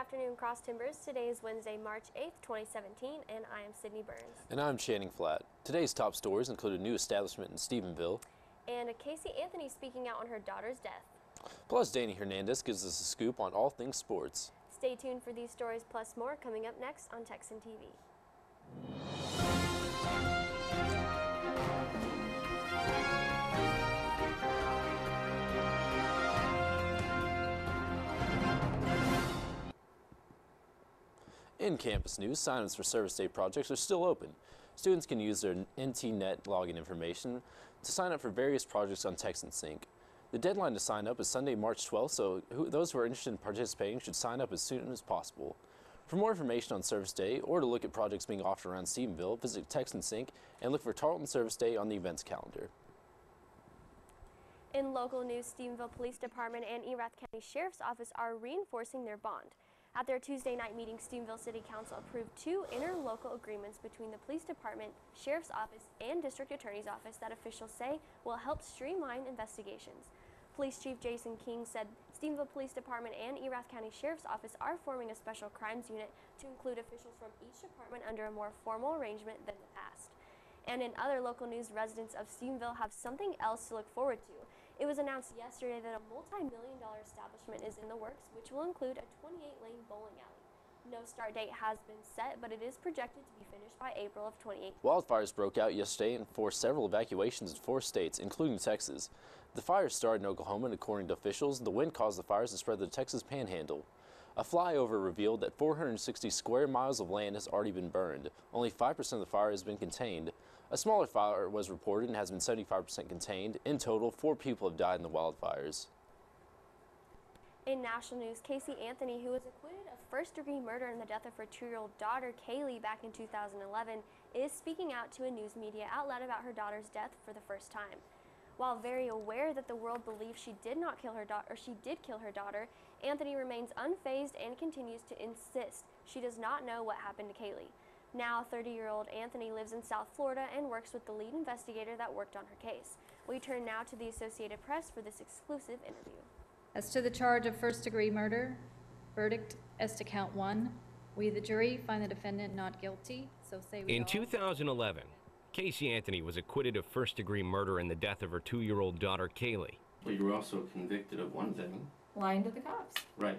afternoon, Cross Timbers. Today is Wednesday, March 8th, 2017, and I am Sydney Burns. And I'm Channing Flatt. Today's top stories include a new establishment in Stephenville. And Casey Anthony speaking out on her daughter's death. Plus, Danny Hernandez gives us a scoop on all things sports. Stay tuned for these stories plus more coming up next on Texan TV. In campus news, sign-ups for Service Day projects are still open. Students can use their NTNet login information to sign up for various projects on Texan Sync. The deadline to sign up is Sunday, March 12th, so those who are interested in participating should sign up as soon as possible. For more information on Service Day or to look at projects being offered around Stephenville, visit Texan Sync and look for Tarleton Service Day on the events calendar. In local news, Stephenville Police Department and Erath County Sheriff's Office are reinforcing their bond. At their Tuesday night meeting, Stephenville City Council approved 2 interlocal agreements between the Police Department, Sheriff's Office, and District Attorney's Office that officials say will help streamline investigations. Police Chief Jason King said Stephenville Police Department and Erath County Sheriff's Office are forming a special crimes unit to include officials from each department under a more formal arrangement than the past. And in other local news, residents of Stephenville have something else to look forward to. It was announced yesterday that a multi-million-dollar establishment is in the works, which will include a 28-lane bowling alley. No start date has been set, but it is projected to be finished by April of 2018. Wildfires broke out yesterday and forced several evacuations in 4 states, including Texas. The fires started in Oklahoma, and according to officials, the wind caused the fires to spread to the Texas Panhandle. A flyover revealed that 460 square miles of land has already been burned. Only 5% of the fire has been contained. A smaller fire was reported and has been 75% contained. In total, 4 people have died in the wildfires. In national news, Casey Anthony, who was acquitted of first-degree murder in the death of her 2-year-old daughter, Kaylee, back in 2011, is speaking out to a news media outlet about her daughter's death for the first time. While very aware that the world believes she did not kill her daughter, or she did kill her daughter, Anthony remains unfazed and continues to insist she does not know what happened to Kaylee. Now, 30-year-old Anthony lives in South Florida and works with the lead investigator that worked on her case. We turn now to the Associated Press for this exclusive interview. As to the charge of first-degree murder, verdict as to count 1. We, the jury, find the defendant not guilty, so say we In all. 2011, Casey Anthony was acquitted of first-degree murder in the death of her 2-year-old daughter, Kaylee. But you were also convicted of one thing. Lying to the cops. Right.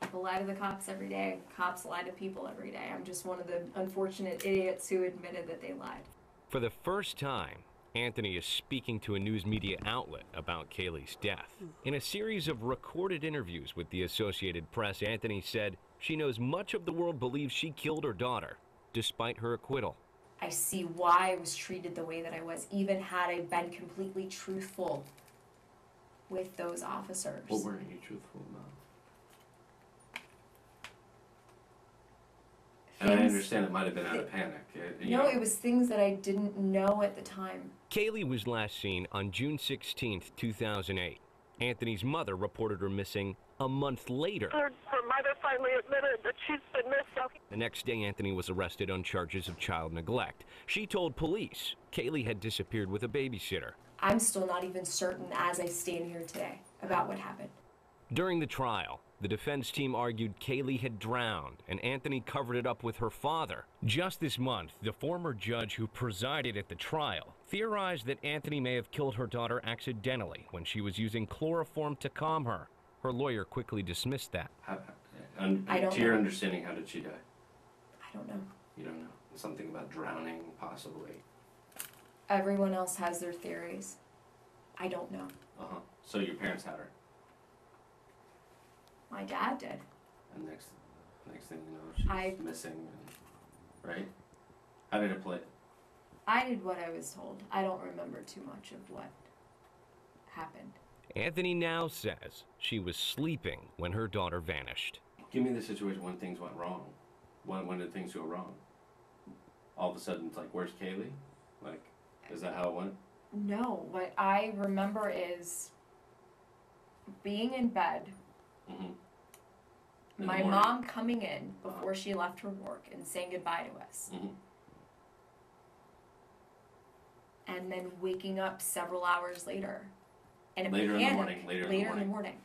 People lie to the cops every day. Cops lie to people every day. I'm just one of the unfortunate idiots who admitted that they lied. For the first time, Anthony is speaking to a news media outlet about Kaylee's death. In a series of recorded interviews with the Associated Press, Anthony said she knows much of the world believes she killed her daughter, despite her acquittal. I see why I was treated the way that I was, even had I been completely truthful with those officers. What weren't you truthful about? And I understand it might have been out of panic. No, it was things that I didn't know at the time. Kaylee was last seen on June 16, 2008. Anthony's mother reported her missing a month later. Her mother finally admitted that she's been missing. The next day, Anthony was arrested on charges of child neglect. She told police Kaylee had disappeared with a babysitter. I'm still not even certain as I stand here today about what happened. During the trial, the defense team argued Kaylee had drowned and Anthony covered it up with her father. Just this month, the former judge who presided at the trial theorized that Anthony may have killed her daughter accidentally when she was using chloroform to calm her. Her lawyer quickly dismissed that. To your understanding, how did she die? I don't know. You don't know? Something about drowning, possibly. Everyone else has their theories. I don't know. So your parents had her? My dad did. And next thing you know, she's missing, right? How did it play? I did what I was told. I don't remember too much of what happened. Anthony now says she was sleeping when her daughter vanished. Give me the situation when things went wrong. When did things go wrong? All of a sudden, it's like, where's Kaylee? Like, is that how it went? No, what I remember is being in bed, my mom coming in before she left her work and saying goodbye to us. And then waking up several hours later. And later in the morning.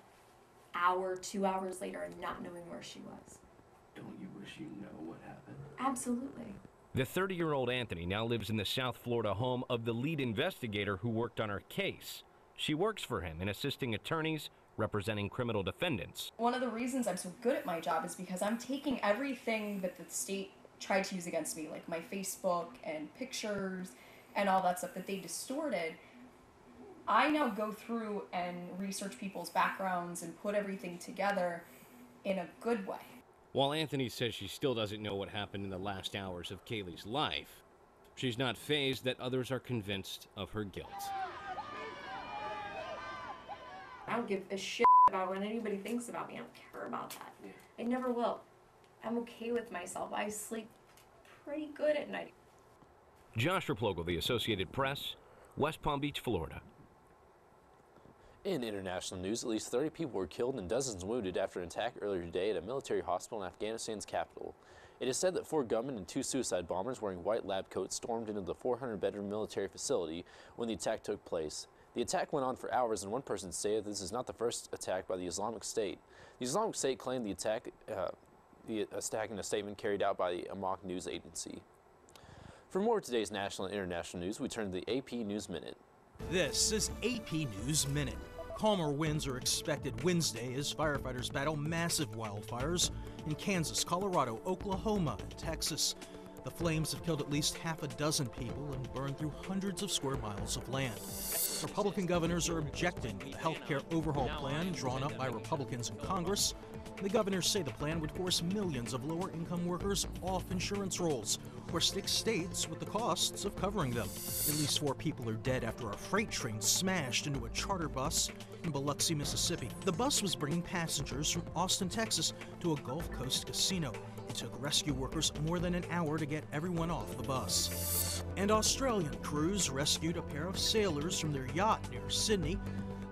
hour, 2 hours later and not knowing where she was. Don't you wish you know what happened? Absolutely. The 30-year-old Anthony now lives in the South Florida home of the lead investigator who worked on her case. She works for him in assisting attorneys representing criminal defendants. One of the reasons I'm so good at my job is because I'm taking everything that the state tried to use against me, like my Facebook and pictures and all that stuff that they distorted. I now go through and research people's backgrounds and put everything together in a good way. While Anthony says she still doesn't know what happened in the last hours of Kaylee's life, she's not fazed that others are convinced of her guilt. I don't give a shit about what anybody thinks about me. I don't care about that. Yeah. I never will. I'm okay with myself. I sleep pretty good at night. Josh Replogle, The Associated Press, West Palm Beach, Florida. In international news, at least 30 people were killed and dozens wounded after an attack earlier today at a military hospital in Afghanistan's capital. It is said that 4 gunmen and 2 suicide bombers wearing white lab coats stormed into the 400-bedroom military facility when the attack took place. The attack went on for hours, and one person said this is not the first attack by the Islamic State. The Islamic State claimed the attack in a statement carried out by the Amaq news agency. For more of today's national and international news, we turn to the AP News Minute. This is AP News Minute. Calmer winds are expected Wednesday as firefighters battle massive wildfires in Kansas, Colorado, Oklahoma, and Texas. The flames have killed at least half a dozen people and burned through hundreds of square miles of land. Republican governors are objecting to the health care overhaul plan drawn up by Republicans in Congress. The governors say the plan would force millions of lower-income workers off insurance rolls or stick states with the costs of covering them. At least 4 people are dead after a freight train smashed into a charter bus in Biloxi, Mississippi. The bus was bringing passengers from Austin, Texas to a Gulf Coast casino. It took rescue workers more than an hour to get everyone off the bus. And Australian crews rescued a pair of sailors from their yacht near Sydney.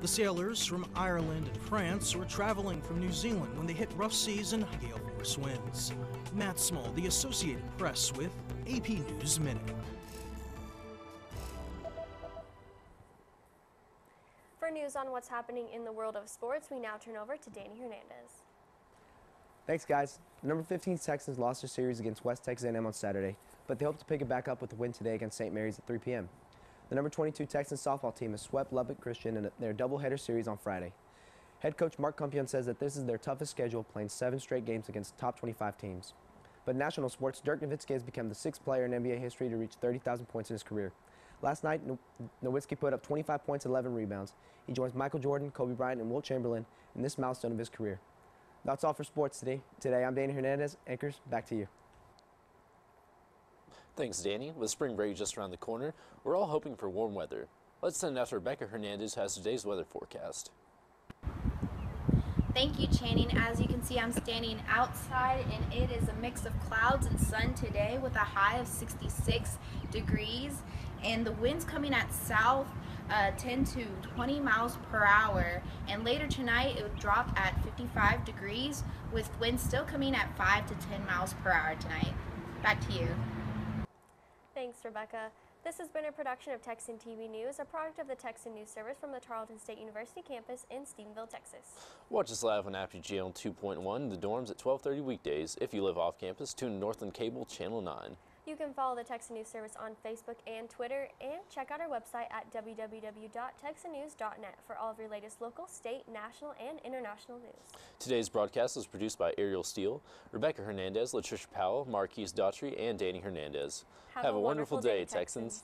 The sailors from Ireland and France were traveling from New Zealand when they hit rough seas and gale force winds. Matt Small, The Associated Press with AP News Minute. For news on what's happening in the world of sports, we now turn over to Danny Hernandez. Thanks, guys. Number 15 Texans lost their series against West Texas A&M on Saturday, but they hope to pick it back up with a win today against St. Mary's at 3 p.m. The number 22 Texans softball team has swept Lubbock Christian in their doubleheader series on Friday. Head coach Mark Kumpion says that this is their toughest schedule, playing 7 straight games against top 25 teams. But in national sports, Dirk Nowitzki has become the 6th player in NBA history to reach 30,000 points in his career. Last night, Nowitzki put up 25 points and 11 rebounds. He joins Michael Jordan, Kobe Bryant, and Wilt Chamberlain in this milestone of his career. That's all for sports today. I'm Danny Hernandez. Anchors, back to you. Thanks, Danny. With spring break just around the corner, we're all hoping for warm weather. Let's send it out to Rebecca Hernandez, who has today's weather forecast. Thank you, Channing. As you can see, I'm standing outside, and it is a mix of clouds and sun today with a high of 66 degrees. And the winds coming at south 10 to 20 miles per hour. And later tonight, it would drop at 55 degrees with winds still coming at 5 to 10 miles per hour tonight. Back to you. Thanks, Rebecca. This has been a production of Texan TV News, a product of the Texan News Service from the Tarleton State University campus in Stephenville, Texas. Watch us live on Apogee Channel 2.1, the dorms at 12:30 weekdays. If you live off campus, tune to Northland Cable Channel 9. You can follow the Texan News Service on Facebook and Twitter, and check out our website at www.texannews.net for all of your latest local, state, national, and international news. Today's broadcast was produced by Ariel Steele, Rebecca Hernandez, Latricia Powell, Marquise Daughtry, and Danny Hernandez. Have a wonderful day, Texans.